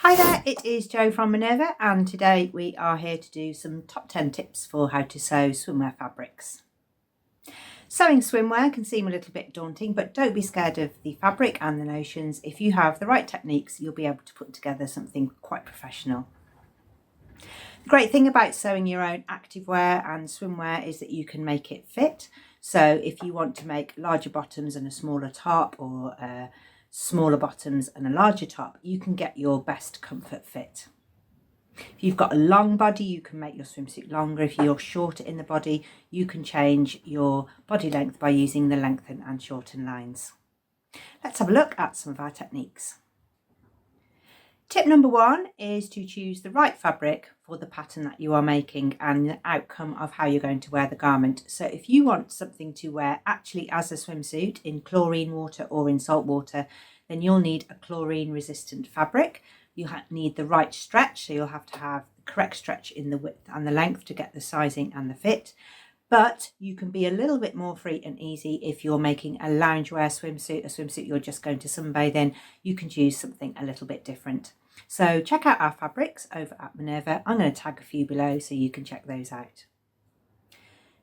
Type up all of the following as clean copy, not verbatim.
Hi there, it is Jo from Minerva, and today we are here to do some top 10 tips for how to sew swimwear fabrics. Sewing swimwear can seem a little bit daunting, but don't be scared of the fabric and the notions. If you have the right techniques, you'll be able to put together something quite professional. The great thing about sewing your own activewear and swimwear is that you can make it fit. So if you want to make larger bottoms and a smaller top, or smaller bottoms and a larger top, you can get your best comfort fit. If you've got a long body, you can make your swimsuit longer. If you're shorter in the body, you can change your body length by using the lengthen and shorten lines. Let's have a look at some of our techniques. Tip number one is to choose the right fabric for the pattern that you are making and the outcome of how you're going to wear the garment. So if you want something to wear actually as a swimsuit in chlorine water or in salt water, then you'll need a chlorine resistant fabric. You need the right stretch, so you'll have to have the correct stretch in the width and the length to get the sizing and the fit. But you can be a little bit more free and easy if you're making a loungewear swimsuit, a swimsuit you're just going to sunbathe in. You can choose something a little bit different. So check out our fabrics over at Minerva. I'm going to tag a few below so you can check those out.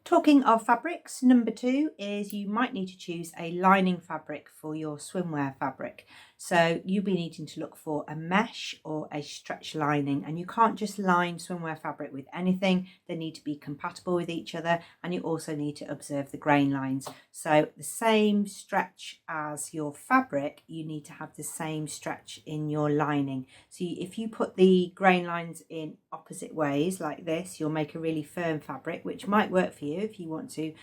Talking of fabrics, number two is you might need to choose a lining fabric for your swimwear fabric. So you'll be needing to look for a mesh or a stretch lining, and you can't just line swimwear fabric with anything. They need to be compatible with each other, and you also need to observe the grain lines. So the same stretch as your fabric, you need to have the same stretch in your lining. So if you put the grain lines in opposite ways like this, you'll make a really firm fabric, which might work for you if you want to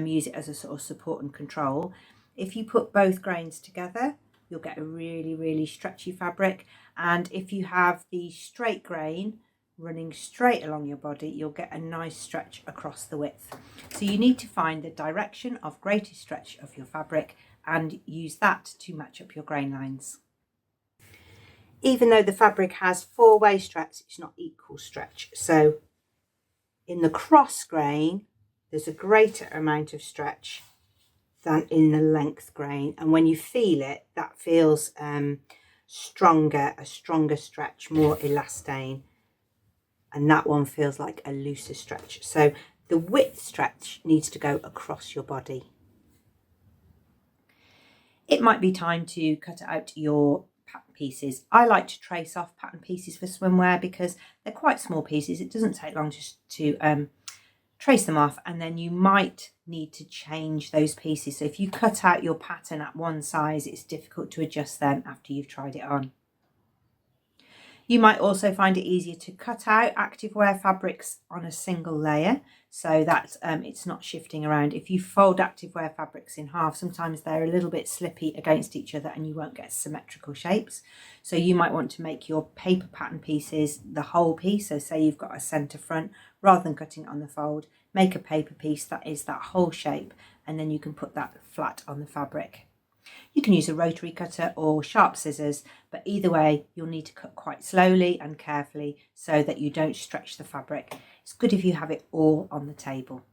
use it as a sort of support and control. If you put both grains together, you'll get a really stretchy fabric. And if you have the straight grain running straight along your body, you'll get a nice stretch across the width. So you need to find the direction of greatest stretch of your fabric and use that to match up your grain lines. Even though the fabric has four-way stretch, it's not equal stretch. So in the cross grain, there's a greater amount of stretch than in the length grain, and when you feel it, that feels stronger, a stronger stretch, more elastane, and that one feels like a looser stretch. So the width stretch needs to go across your body. It might be time to cut out your pattern pieces. I like to trace off pattern pieces for swimwear because they're quite small pieces. It doesn't take long just to trace them off, and then you might need to change those pieces. So if you cut out your pattern at one size, it's difficult to adjust then after you've tried it on. You might also find it easier to cut out activewear fabrics on a single layer so that it's not shifting around. If you fold activewear fabrics in half, sometimes they're a little bit slippy against each other and you won't get symmetrical shapes. So you might want to make your paper pattern pieces the whole piece. So say you've got a centre front, rather than cutting it on the fold, make a paper piece that is that whole shape, and then you can put that flat on the fabric. You can use a rotary cutter or sharp scissors, but either way, you'll need to cut quite slowly and carefully so that you don't stretch the fabric. It's good if you have it all on the table.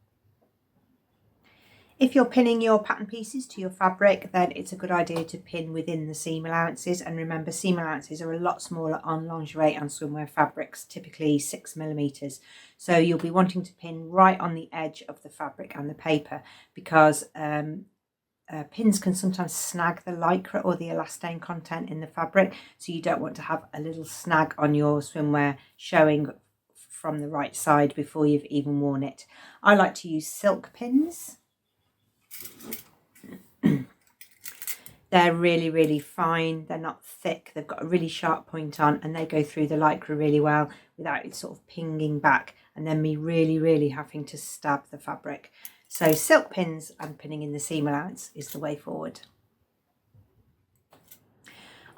If you're pinning your pattern pieces to your fabric, then it's a good idea to pin within the seam allowances. And remember, seam allowances are a lot smaller on lingerie and swimwear fabrics, typically 6mm. So you'll be wanting to pin right on the edge of the fabric and the paper, because pins can sometimes snag the lycra or the elastane content in the fabric, so you don't want to have a little snag on your swimwear showing from the right side before you've even worn it. I like to use silk pins. They're really fine, they're not thick, they've got a really sharp point on, and they go through the lycra really well without it sort of pinging back and then me really having to stab the fabric. So silk pins and pinning in the seam allowance is the way forward.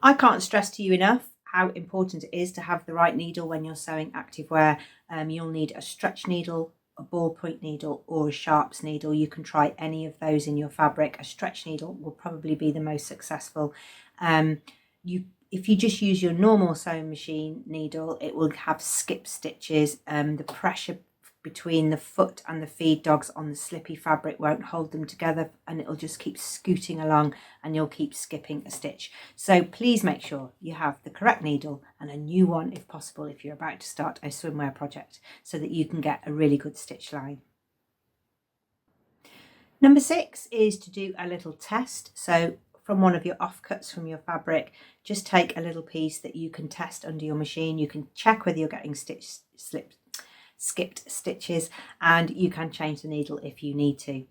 I can't stress to you enough how important it is to have the right needle when you're sewing activewear. You'll need a stretch needle, a ballpoint needle, or a sharps needle. You can try any of those in your fabric. A stretch needle will probably be the most successful. If you just use your normal sewing machine needle, it will have skip stitches. The pressure between the foot and the feed dogs on the slippy fabric won't hold them together, and it'll just keep scooting along and you'll keep skipping a stitch. So please make sure you have the correct needle and a new one if possible if you're about to start a swimwear project, so that you can get a really good stitch line. Number 6 is to do a little test. So from one of your offcuts from your fabric, just take a little piece that you can test under your machine. You can check whether you're getting skipped stitches, and you can change the needle if you need to.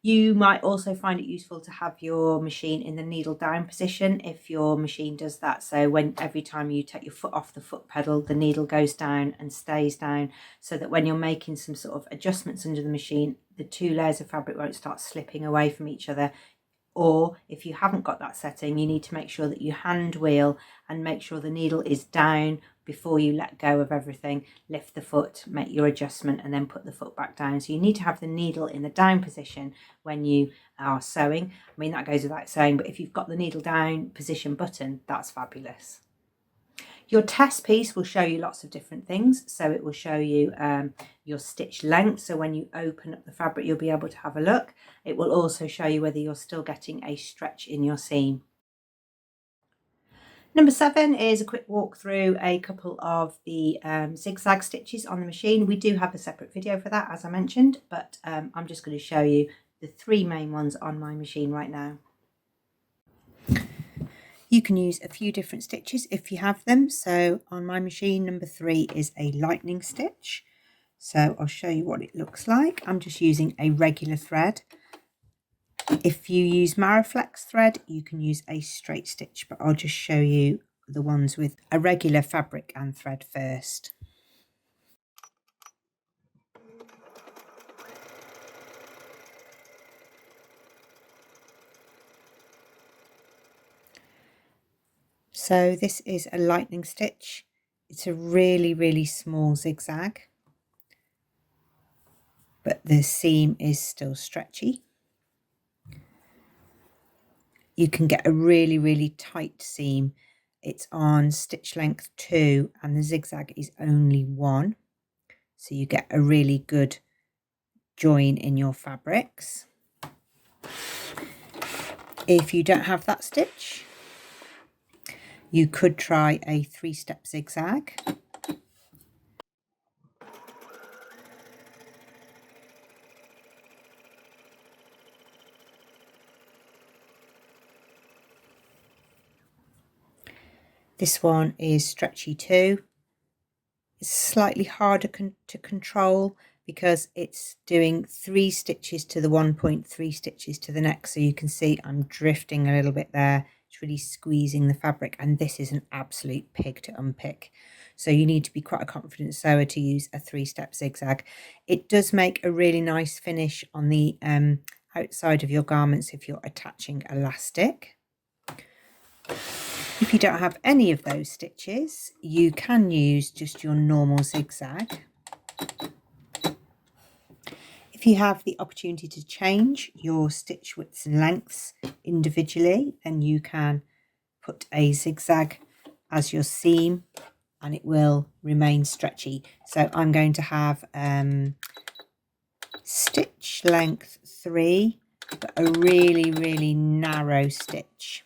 You might also find it useful to have your machine in the needle down position if your machine does that. So every time you take your foot off the foot pedal, the needle goes down and stays down, so that when you're making some sort of adjustments under the machine, the two layers of fabric won't start slipping away from each other. Or if you haven't got that setting, you need to make sure that you hand wheel and make sure the needle is down before you let go of everything. Lift the foot, make your adjustment, and then put the foot back down. So you need to have the needle in the down position when you are sewing. I mean, that goes without saying, but if you've got the needle down position button, that's fabulous. Your test piece will show you lots of different things. So it will show you your stitch length. So when you open up the fabric, you'll be able to have a look. It will also show you whether you're still getting a stretch in your seam. Number 7 is a quick walk through a couple of the zigzag stitches on the machine. We do have a separate video for that, as I mentioned, but I'm just going to show you the 3 main ones on my machine right now. You can use a few different stitches if you have them. So on my machine, number 3 is a lightning stitch. So I'll show you what it looks like. I'm just using a regular thread. If you use Maraflex thread, you can use a straight stitch, but I'll just show you the ones with a regular fabric and thread first. So this is a lightning stitch. It's a really, really small zigzag, but the seam is still stretchy. You can get a really, really tight seam. It's on stitch length 2 and the zigzag is only 1. So you get a really good join in your fabrics. If you don't have that stitch, you could try a 3-step zigzag. This one is stretchy too. It's slightly harder to control because it's doing 3 stitches to the 1 point, 3 stitches to the next. So you can see I'm drifting a little bit there. It's really squeezing the fabric, and this is an absolute pig to unpick. So you need to be quite a confident sewer to use a 3-step zigzag. It does make a really nice finish on the outside of your garments if you're attaching elastic. If you don't have any of those stitches, you can use just your normal zigzag. If you have the opportunity to change your stitch widths and lengths individually, then you can put a zigzag as your seam and it will remain stretchy. So I'm going to have stitch length 3, but a really, really narrow stitch.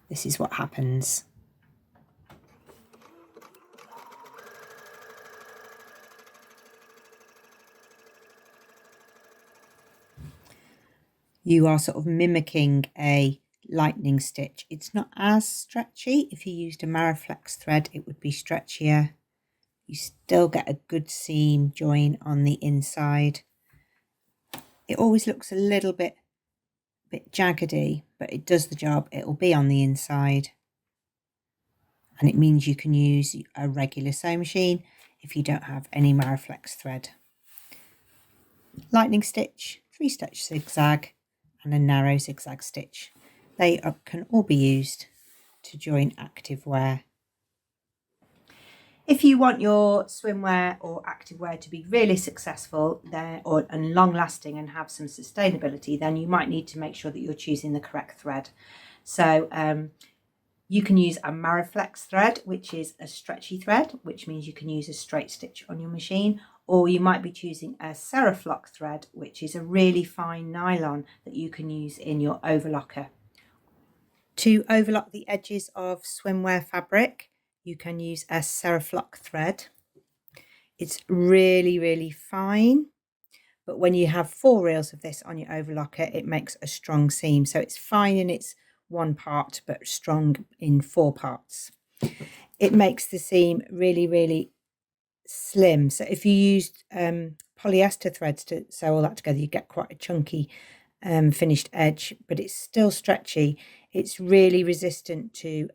This is what happens. You are sort of mimicking a lightning stitch. It's not as stretchy. If you used a Maraflex thread, it would be stretchier. You still get a good seam join on the inside. It always looks a little bit jaggedy, but it does the job. It will be on the inside. And it means you can use a regular sewing machine if you don't have any Maraflex thread. Lightning stitch, 3-stitch zigzag, and a narrow zigzag stitch. They can all be used to join active wear. If you want your swimwear or activewear to be really successful and long lasting and have some sustainability, then you might need to make sure that you're choosing the correct thread. So you can use a Maraflex thread, which is a stretchy thread, which means you can use a straight stitch on your machine, or you might be choosing a Seriflock thread, which is a really fine nylon that you can use in your overlocker. To overlock the edges of swimwear fabric, you can use a Seriflock thread. It's really, really fine, but when you have 4 reels of this on your overlocker, it makes a strong seam. So it's fine in its one part, but strong in 4 parts. It makes the seam really, really slim. So if you used polyester threads to sew all that together, you get quite a chunky finished edge, but it's still stretchy. It's really resistant to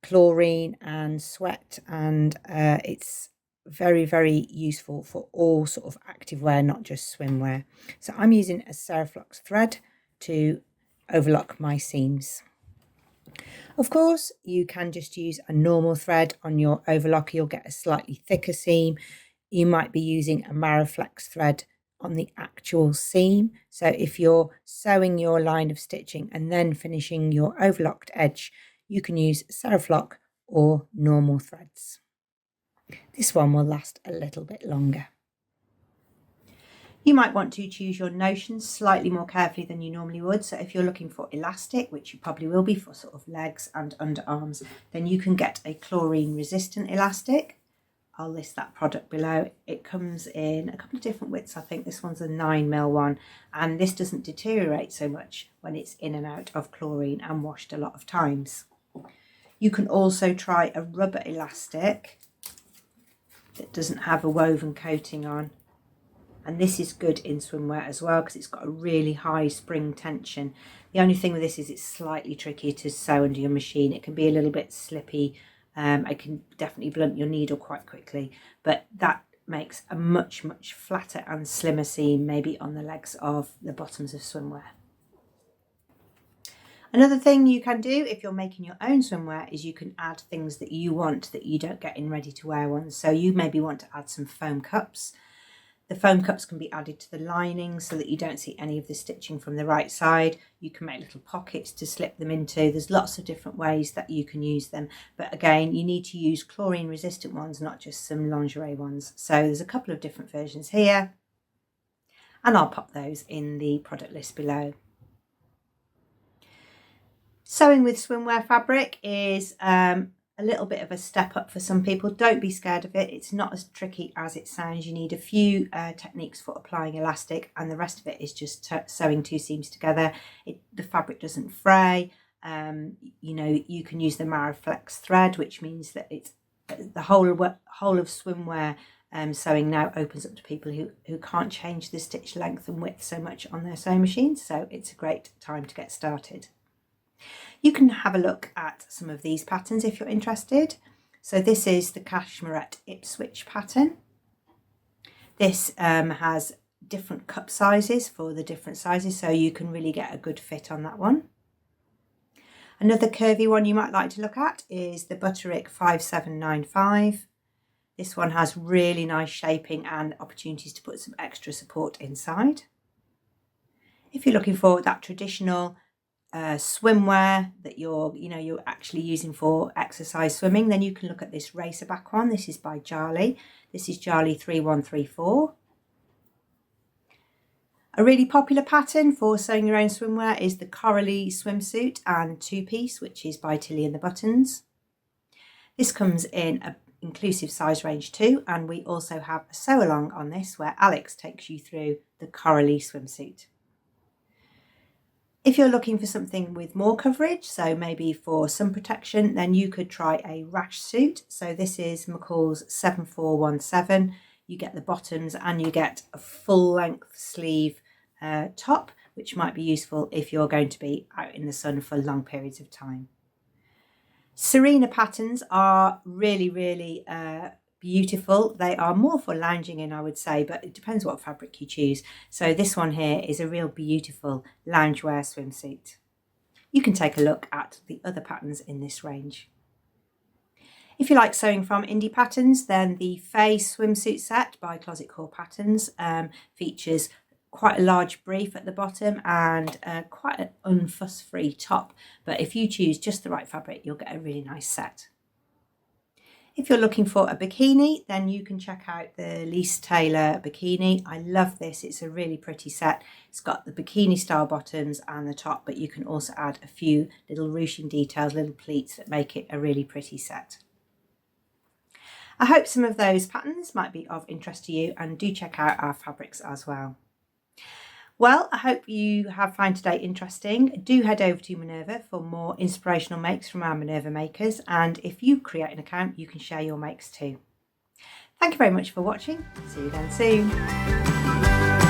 chlorine and sweat, and it's very, very useful for all sort of activewear, not just swimwear. So I'm using a Seriflock thread to overlock my seams. Of course, you can just use a normal thread on your overlocker. You'll get a slightly thicker seam. You might be using a Mariflex thread on the actual seam. So if you're sewing your line of stitching and then finishing your overlocked edge, you can use Seriflock or normal threads. This one will last a little bit longer. You might want to choose your notions slightly more carefully than you normally would. So if you're looking for elastic, which you probably will be for sort of legs and underarms, then you can get a chlorine resistant elastic. I'll list that product below. It comes in a couple of different widths. I think this one's a 9mm one, and this doesn't deteriorate so much when it's in and out of chlorine and washed a lot of times. You can also try a rubber elastic that doesn't have a woven coating on. And this is good in swimwear as well because it's got a really high spring tension. The only thing with this is it's slightly tricky to sew under your machine. It can be a little bit slippy. It can definitely blunt your needle quite quickly, but that makes a much, much flatter and slimmer seam, maybe on the legs of the bottoms of swimwear. Another thing you can do if you're making your own swimwear is you can add things that you want that you don't get in ready-to-wear ones. So you maybe want to add some foam cups. The foam cups can be added to the lining so that you don't see any of the stitching from the right side. You can make little pockets to slip them into. There's lots of different ways that you can use them. But again, you need to use chlorine resistant ones, not just some lingerie ones. So there's a couple of different versions here, and I'll pop those in the product list below. Sewing with swimwear fabric is a little bit of a step up for some people. Don't be scared of it. It's not as tricky as it sounds. You need a few techniques for applying elastic, and the rest of it is just sewing 2 seams together. The fabric doesn't fray. You know, you can use the Mariflex thread, which means that it's the whole of swimwear sewing now opens up to people who can't change the stitch length and width so much on their sewing machines. So it's a great time to get started. You can have a look at some of these patterns if you're interested. So this is the Cashmerette Ipswich pattern. This has different cup sizes for the different sizes, so you can really get a good fit on that one. Another curvy one you might like to look at is the Butterick 5795. This one has really nice shaping and opportunities to put some extra support inside. If you're looking for that traditional swimwear that you're actually using for exercise swimming, then you can look at this racerback one. This is by Jarly. This is Jarly 3134. A really popular pattern for sewing your own swimwear is the Coralie swimsuit and 2-piece, which is by Tilly and the Buttons. This comes in an inclusive size range 2, and we also have a sew along on this where Alex takes you through the Coralie swimsuit. If you're looking for something with more coverage, so maybe for sun protection, then you could try a rash suit. So this is McCall's 7417. You get the bottoms and you get a full length sleeve top, which might be useful if you're going to be out in the sun for long periods of time. Serena patterns are really, really beautiful. They are more for lounging in, I would say, but it depends what fabric you choose. So this one here is a real beautiful loungewear swimsuit. You can take a look at the other patterns in this range. If you like sewing from indie patterns, then the Faye swimsuit set by Closet Core Patterns features quite a large brief at the bottom and quite an unfuss-free top. But if you choose just the right fabric, you'll get a really nice set. If you're looking for a bikini, then you can check out the Lise Taylor bikini. I love this. It's a really pretty set. It's got the bikini style bottoms and the top, but you can also add a few little ruching details, little pleats that make it a really pretty set. I hope some of those patterns might be of interest to you, and do check out our fabrics as well. Well, I hope you have found today interesting. Do head over to Minerva for more inspirational makes from our Minerva makers, and if you create an account, you can share your makes too. Thank you very much for watching. See you again soon.